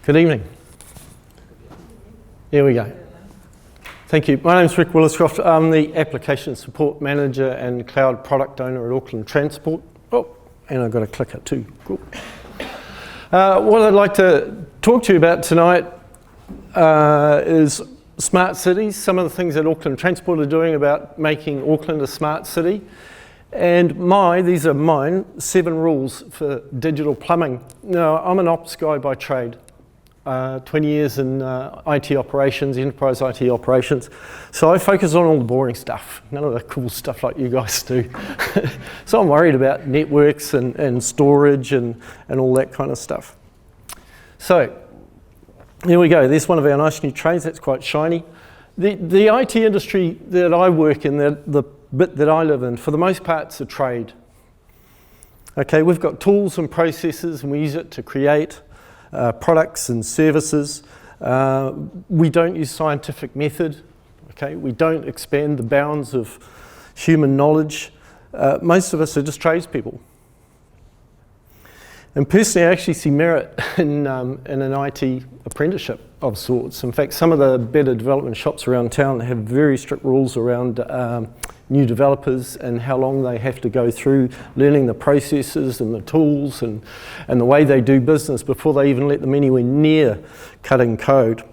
Good evening. Here we go. Thank you. My name is Rick Williscroft. I'm the Application Support Manager and Cloud Product Owner at Auckland Transport. Oh, and I've got a clicker too. Cool. What I'd like to talk to you about tonight is smart cities, some of the things that Auckland Transport are doing about making Auckland a smart city. And these are mine, 7 rules for digital plumbing. Now, I'm an ops guy by trade. 20 years in IT operations, enterprise IT operations. So I focus on all the boring stuff, none of the cool stuff like you guys do. So I'm worried about networks and storage and all that kind of stuff. So here we go. There's one of our nice new trains that's quite shiny. The IT industry that I work in, the bit that I live in, for the most part, it's a trade. Okay, we've got tools and processes and we use it to create products and services. We don't use scientific method. Okay, we don't expand the bounds of human knowledge. Most of us are just tradespeople. And personally, I actually see merit in an IT apprenticeship of sorts. In fact, some of the better development shops around town have very strict rules around new developers and how long they have to go through learning the processes and the tools and the way they do business before they even let them anywhere near cutting code.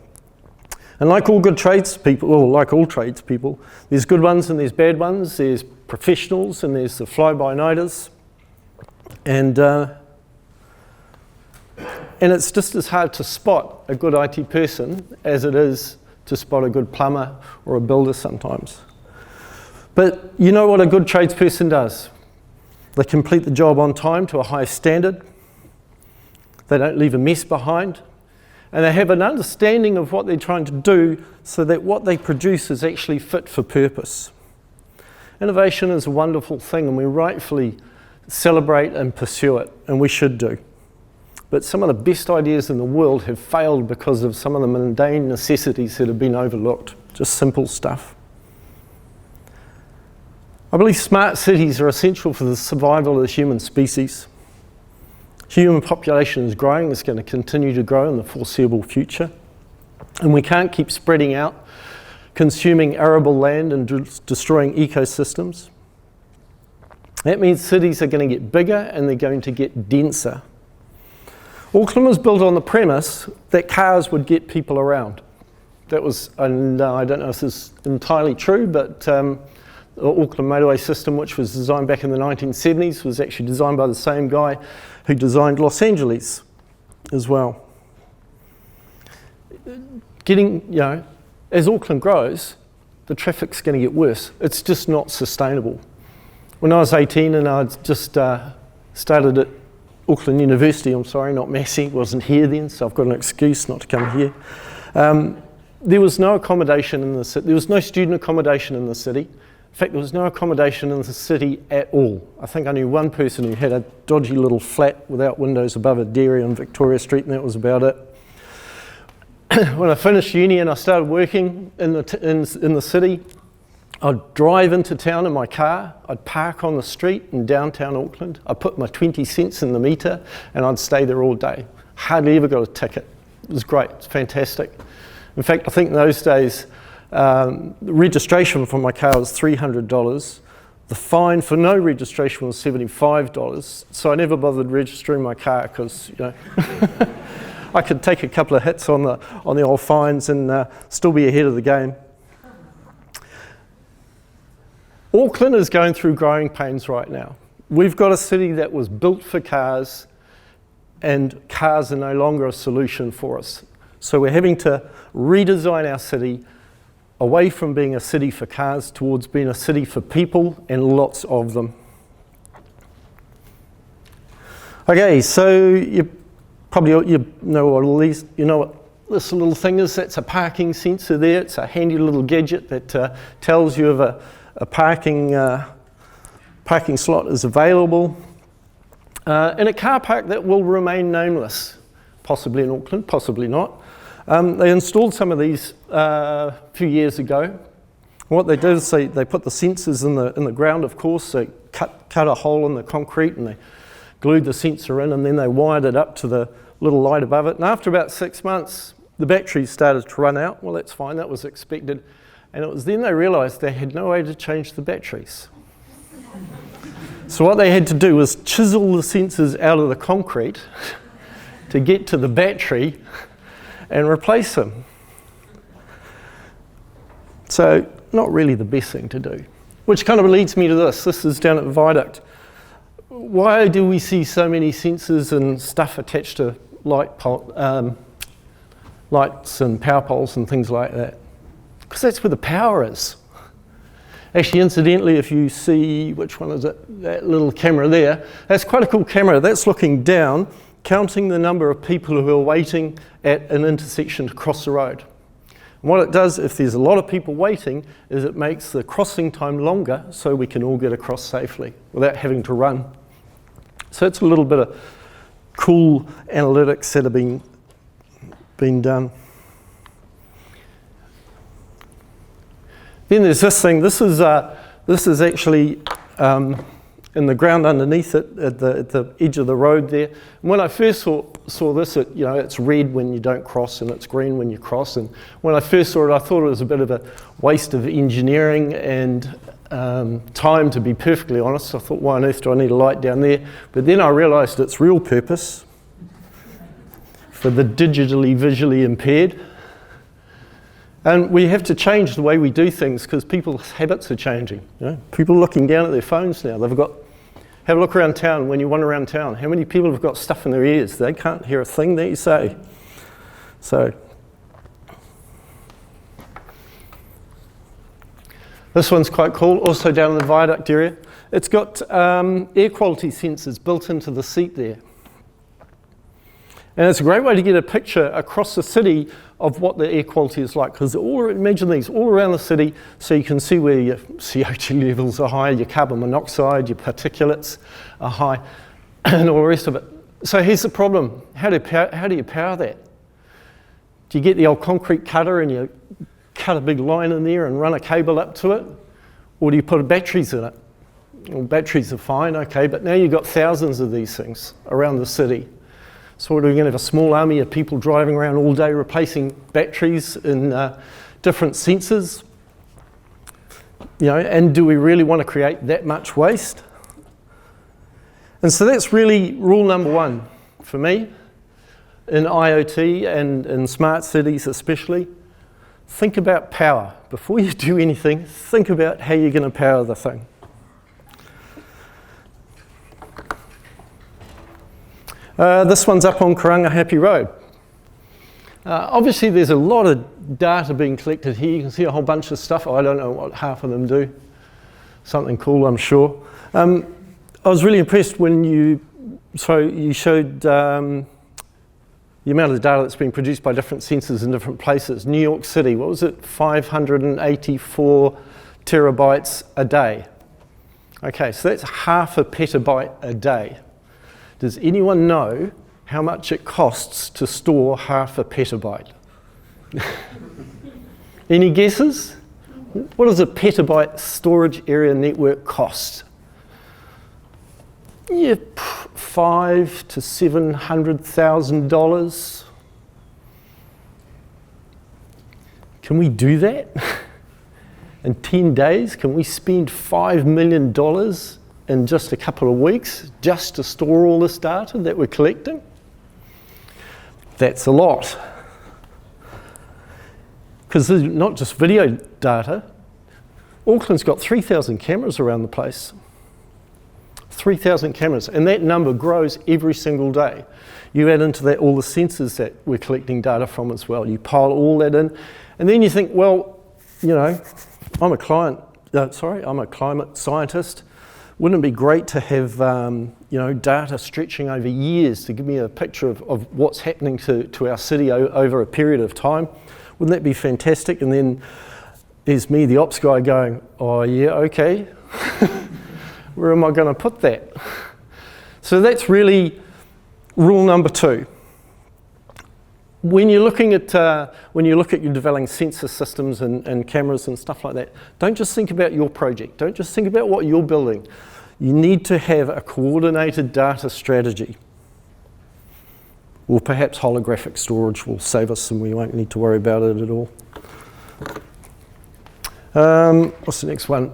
And like all good tradespeople, or like all tradespeople, there's good ones and there's bad ones. There's professionals and there's the fly-by-nighters. And it's just as hard to spot a good IT person as it is to spot a good plumber or a builder sometimes. But you know what a good tradesperson does? They complete the job on time to a high standard. They don't leave a mess behind. And they have an understanding of what they're trying to do so that what they produce is actually fit for purpose. Innovation is a wonderful thing and we rightfully celebrate and pursue it, and we should do. But some of the best ideas in the world have failed because of some of the mundane necessities that have been overlooked. Just simple stuff. I believe smart cities are essential for the survival of the human species. Human population is growing, it's going to continue to grow in the foreseeable future. And we can't keep spreading out, consuming arable land and destroying ecosystems. That means cities are going to get bigger and they're going to get denser. Auckland was built on the premise that cars would get people around. That was, and I don't know if this is entirely true, but the Auckland motorway system, which was designed back in the 1970s, was actually designed by the same guy who designed Los Angeles as well. As Auckland grows, the traffic's going to get worse. It's just not sustainable. When I was 18 and I'd just started at Auckland University, I'm sorry, not Massey, wasn't here then, so I've got an excuse not to come here. There was no accommodation in the city, there was no student accommodation in the city. In fact, there was no accommodation in the city at all. I think I knew one person who had a dodgy little flat without windows above a dairy on Victoria Street, and that was about it. When I finished uni and I started working in the city, I'd drive into town in my car, I'd park on the street in downtown Auckland, I'd put my 20 cents in the meter and I'd stay there all day. Hardly ever got a ticket. It was great, it's fantastic. In fact, I think in those days, the registration for my car was $300. The fine for no registration was $75. So I never bothered registering my car because, I could take a couple of hits on the old fines and still be ahead of the game. Auckland is going through growing pains right now. We've got a city that was built for cars, and cars are no longer a solution for us. So we're having to redesign our city away from being a city for cars towards being a city for people, and lots of them. Okay, so you know what this little thing is. That's a parking sensor there. It's a handy little gadget that tells you of a parking slot is available in a car park that will remain nameless, possibly in Auckland, possibly not. They installed some of these a few years ago. What they did is they put the sensors in the ground, of course. They cut a hole in the concrete and they glued the sensor in, and then they wired it up to the little light above it. And after about 6 months, the batteries started to run out. Well, that's fine, that was expected. And it was then they realised they had no way to change the batteries. So what they had to do was chisel the sensors out of the concrete to get to the battery and replace them. So not really the best thing to do. Which kind of leads me to this. This is down at the viaduct. Why do we see so many sensors and stuff attached to lights and power poles and things like that? Because that's where the power is. Actually, incidentally, if you see, which one is it? That little camera there, that's quite a cool camera. That's looking down, counting the number of people who are waiting at an intersection to cross the road. And what it does, if there's a lot of people waiting, is it makes the crossing time longer so we can all get across safely without having to run. So it's a little bit of cool analytics that have been done. Then there's this thing. This is actually in the ground underneath it, at the edge of the road there. And when I first saw this, it's red when you don't cross and it's green when you cross. And when I first saw it, I thought it was a bit of a waste of engineering and time, to be perfectly honest. I thought, why on earth do I need a light down there? But then I realised its real purpose for the digitally, visually impaired. And we have to change the way we do things because people's habits are changing. People are looking down at their phones now. Have a look around town when you wander around town. How many people have got stuff in their ears? They can't hear a thing that you say. So this one's quite cool, also down in the viaduct area. It's got air quality sensors built into the seat there. And it's a great way to get a picture across the city of what the air quality is like, because imagine these all around the city, so you can see where your CO2 levels are high, your carbon monoxide, your particulates are high, and all the rest of it. So here's the problem. How do you power that? Do you get the old concrete cutter and you cut a big line in there and run a cable up to it? Or do you put batteries in it? Well, batteries are fine, okay, but now you've got thousands of these things around the city. So what are we going to have, a small army of people driving around all day replacing batteries in different sensors? And do we really want to create that much waste? And so that's really rule number one for me in IoT and in smart cities especially. Think about power. Before you do anything, think about how you're going to power the thing. This one's up on Karanga Happy Road. Obviously there's a lot of data being collected here. You can see a whole bunch of stuff. I don't know what half of them do. Something cool, I'm sure. I was really impressed when you showed the amount of data that's been produced by different sensors in different places. New York City, what was it? 584 terabytes a day. Okay, so that's half a petabyte a day. Does anyone know how much it costs to store half a petabyte? Any guesses? What does a petabyte storage area network cost? Yeah, $500,000 to $700,000. Can we do that? In 10 days, can we spend $5 million in just a couple of weeks just to store all this data that we're collecting? That's a lot. Because there's not just video data. Auckland's got 3,000 cameras around the place. 3,000 cameras, and that number grows every single day. You add into that all the sensors that we're collecting data from as well. You pile all that in, and then you think, well, I'm a climate scientist. Wouldn't it be great to have data stretching over years to give me a picture of what's happening to our city over a period of time? Wouldn't that be fantastic? And then there's me, the ops guy, going, oh yeah, okay. Where am I going to put that? So that's really rule number two. When you're looking at you're developing sensor systems and cameras and stuff like that, don't just think about your project. Don't just think about what you're building. You need to have a coordinated data strategy. Or perhaps holographic storage will save us and we won't need to worry about it at all. What's the next one?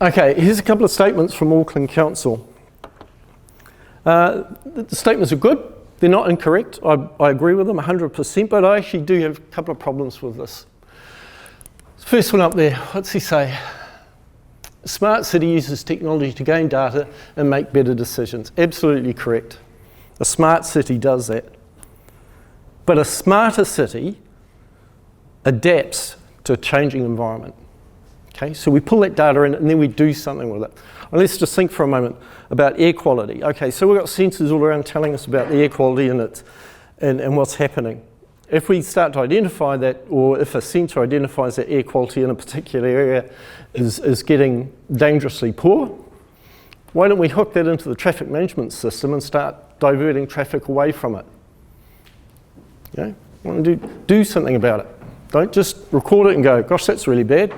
Okay, here's a couple of statements from Auckland Council. The statements are good. They're not incorrect. I agree with them 100%, but I actually do have a couple of problems with this. First one up there, what's he say? A smart city uses technology to gain data and make better decisions. Absolutely correct. A smart city does that. But a smarter city adapts to a changing environment. Okay, so we pull that data in and then we do something with it. And let's just think for a moment about air quality. Okay, so we've got sensors all around telling us about the air quality and what's happening. If we start to identify that, or if a sensor identifies that air quality in a particular area is getting dangerously poor, why don't we hook that into the traffic management system and start diverting traffic away from it? Okay? Want to do something about it. Don't just record it and go, gosh, that's really bad.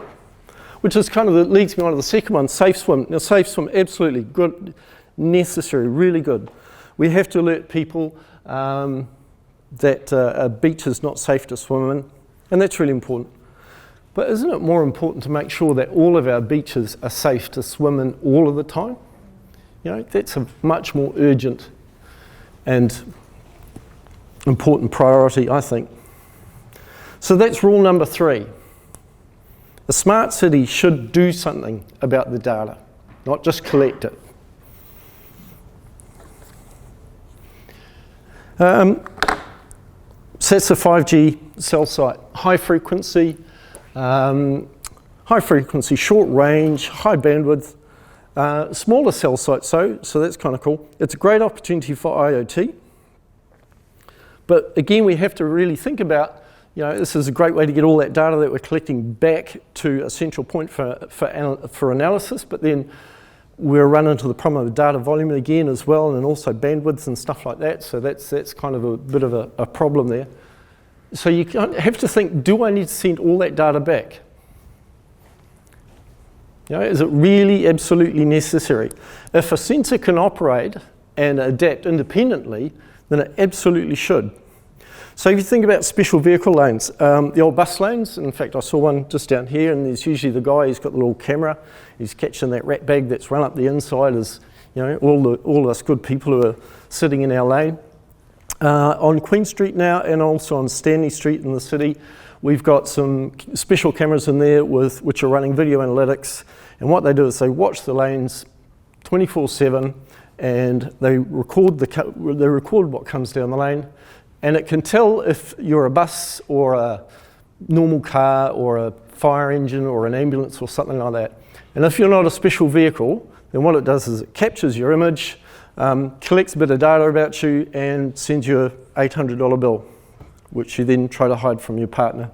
Which is kind of leads me on to the second one, safe swim. Now, safe swim, absolutely good, necessary, really good. We have to alert people that a beach is not safe to swim in, and that's really important. But isn't it more important to make sure that all of our beaches are safe to swim in all of the time? You know, that's a much more urgent and important priority, I think. So that's rule number 3. A smart city should do something about the data, not just collect it. So that's a 5G cell site. High frequency, short range, high bandwidth, smaller cell sites, so that's kind of cool. It's a great opportunity for IoT. But again, we have to really think about, you know, this is a great way to get all that data that we're collecting back to a central point for analysis, but then we'll run into the problem of data volume again as well, and also bandwidths and stuff like that, so that's kind of a bit of a problem there. So you have to think, do I need to send all that data back? You know, is it really absolutely necessary? If a sensor can operate and adapt independently, then it absolutely should. So if you think about special vehicle lanes, the old bus lanes, in fact I saw one just down here, and there's usually the guy who's got the little camera, he's catching that rat bag that's run up the inside as, you know, all of us good people who are sitting in our lane. On Queen Street now, and also on Stanley Street in the city, we've got some special cameras in there which are running video analytics, and what they do is they watch the lanes 24/7, and they record what comes down the lane. And it can tell if you're a bus or a normal car or a fire engine or an ambulance or something like that. And if you're not a special vehicle, then what it does is it captures your image, collects a bit of data about you, and sends you an $800 bill, which you then try to hide from your partner.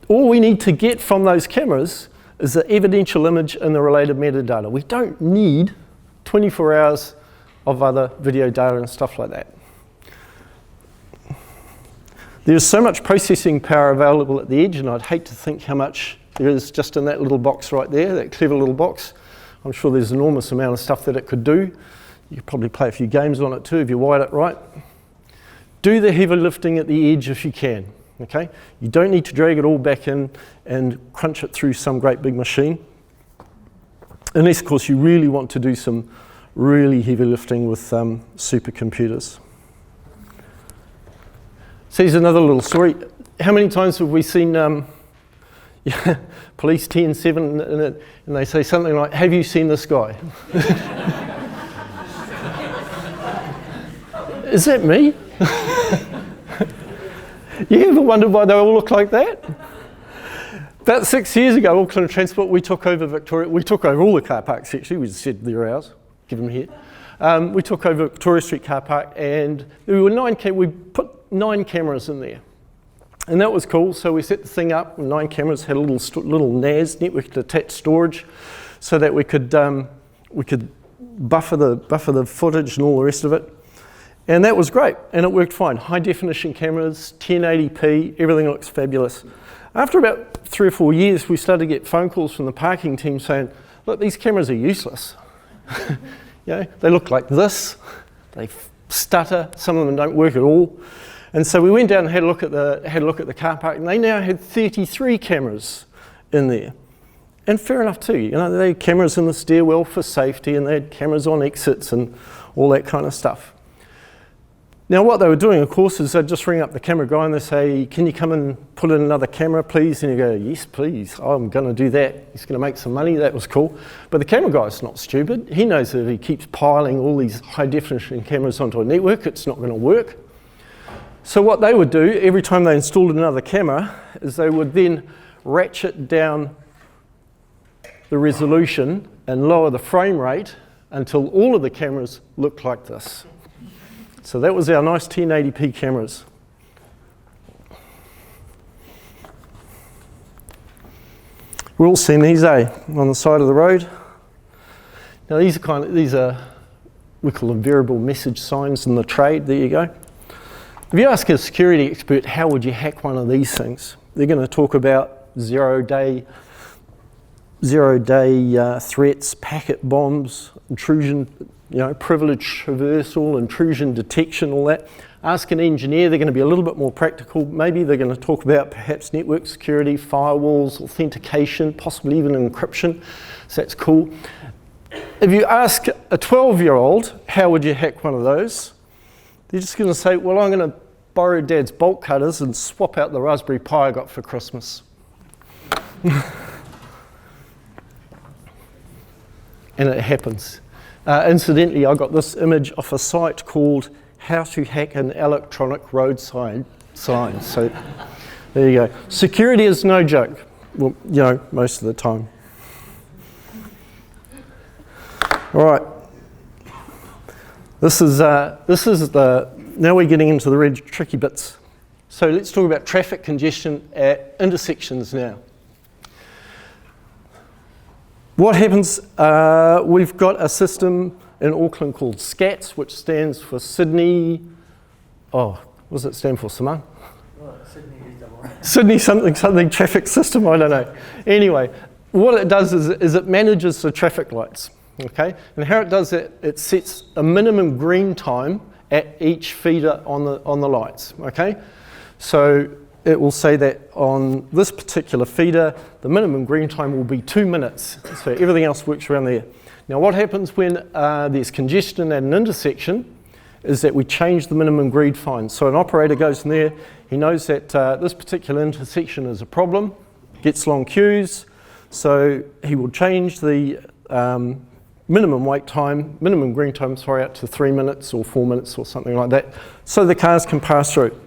All we need to get from those cameras is the evidential image and the related metadata. We don't need 24 hours of other video data and stuff like that. There's so much processing power available at the edge, and I'd hate to think how much there is just in that little box right there, that clever little box. I'm sure there's an enormous amount of stuff that it could do. You could probably play a few games on it too if you wired it right. Do the heavy lifting at the edge if you can, okay? You don't need to drag it all back in and crunch it through some great big machine. Unless, of course, you really want to do some really heavy lifting with supercomputers. So here's another little story. How many times have we seen police 10-7 in it, and they say something like, "Have you seen this guy?" Is that me? You ever wondered why they all look like that? About 6 years ago, Auckland Transport, we took over Victoria. We took over all the car parks, actually. We just said they're ours. Give them here. We took over Victoria Street car park, and there were we put 9 cameras in there. And that was cool, so we set the thing up, and 9 cameras had a little NAS, network attached storage, so that we could buffer the footage and all the rest of it. And that was great, and it worked fine. High definition cameras, 1080p, everything looks fabulous. After about 3 or 4 years, we started to get phone calls from the parking team saying, "Look, these cameras are useless." You They look like this. They stutter. Some of them don't work at all. And so we went down and had a look at the car park, and they now had 33 cameras in there. And fair enough too. They had cameras in the stairwell for safety, and they had cameras on exits and all that kind of stuff. Now what they were doing, of course, is they'd just ring up the camera guy and they say, can you come and put in another camera, please? And you go, yes, please, I'm going to do that. He's going to make some money. That was cool. But the camera guy's not stupid. He knows that if he keeps piling all these high-definition cameras onto a network, it's not going to work. So what they would do, every time they installed another camera, is they would then ratchet down the resolution and lower the frame rate until all of the cameras looked like this. So that was our nice 1080p cameras. We're all seen these, on the side of the road. Now these are we call them variable message signs in the trade. There you go. If you ask a security expert, how would you hack one of these things? They're going to talk about zero-day threats, packet bombs, intrusion, privilege traversal, intrusion detection, all that. Ask an engineer, they're going to be a little bit more practical. Maybe they're going to talk about perhaps network security, firewalls, authentication, possibly even encryption. So that's cool. If you ask a 12-year-old, how would you hack one of those? They're just going to say, well, I'm going to borrow Dad's bolt cutters and swap out the Raspberry Pi I got for Christmas. And it happens. Incidentally, I got this image off a site called How to Hack an Electronic Roadside Sign. So there you go. Security is no joke, well, most of the time. All right. This is now we're getting into the really tricky bits. So let's talk about traffic congestion at intersections now. What happens, we've got a system in Auckland called SCATS, which stands for Sydney, what does it stand for, Simone? Sydney something traffic system, I don't know. Anyway, what it does is it manages the traffic lights, okay? And how it does it, it sets a minimum green time at each feeder on the lights, okay? So it will say that on this particular feeder, the minimum green time will be 2 minutes. So everything else works around there. Now what happens when there's congestion at an intersection is that we change the minimum green time. So an operator goes in there, he knows that this particular intersection is a problem, gets long queues, so he will change the minimum green time, out to 3 minutes or 4 minutes or something like that, so the cars can pass through.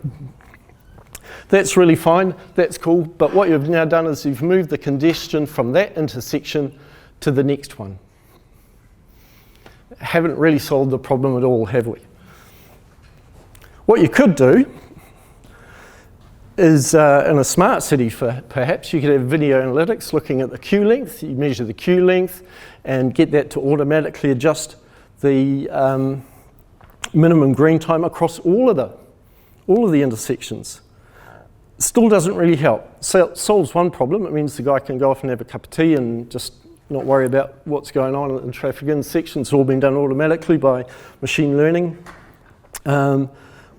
That's really fine, that's cool, but what you've now done is you've moved the congestion from that intersection to the next one. Haven't really solved the problem at all, have we? What you could do is, in a smart city perhaps, you could have video analytics looking at the queue length. You measure the queue length and get that to automatically adjust the minimum green time across all of the intersections. Still doesn't really help. So it solves one problem. It means the guy can go off and have a cup of tea and just not worry about what's going on in traffic intersections. It's all been done automatically by machine learning.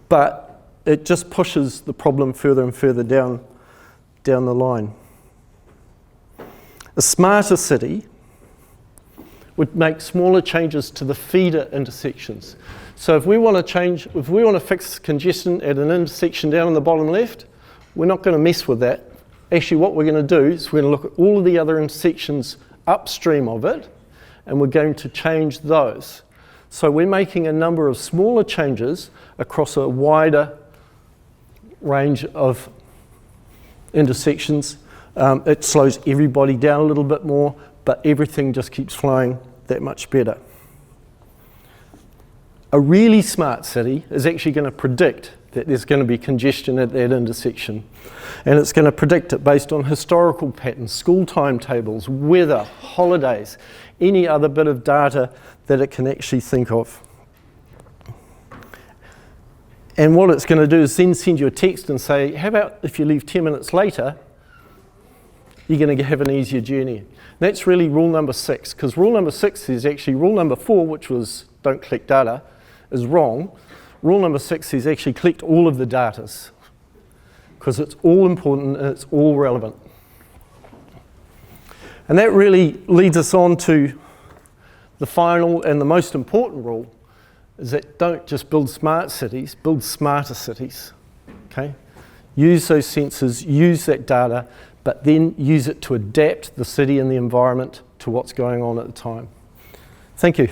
But it just pushes the problem further and further down the line. A smarter city would make smaller changes to the feeder intersections. So if we want to fix congestion at an intersection down in the bottom left, we're not going to mess with that. Actually, what we're going to do is we're going to look at all of the other intersections upstream of it, and we're going to change those. So we're making a number of smaller changes across a wider range of intersections. It slows everybody down a little bit more, but everything just keeps flowing that much better. A really smart city is actually going to predict that there's going to be congestion at that intersection. And it's going to predict it based on historical patterns, school timetables, weather, holidays, any other bit of data that it can actually think of. And what it's going to do is then send you a text and say, how about if you leave 10 minutes later, you're going to have an easier journey. That's really rule number 6, because rule number 6 is actually rule number 4, which was don't collect data, is wrong. Rule number 6 is actually collect all of the datas, because it's all important and it's all relevant. And that really leads us on to the final and the most important rule, is that don't just build smart cities, build smarter cities, okay? Use those sensors, use that data, but then use it to adapt the city and the environment to what's going on at the time. Thank you.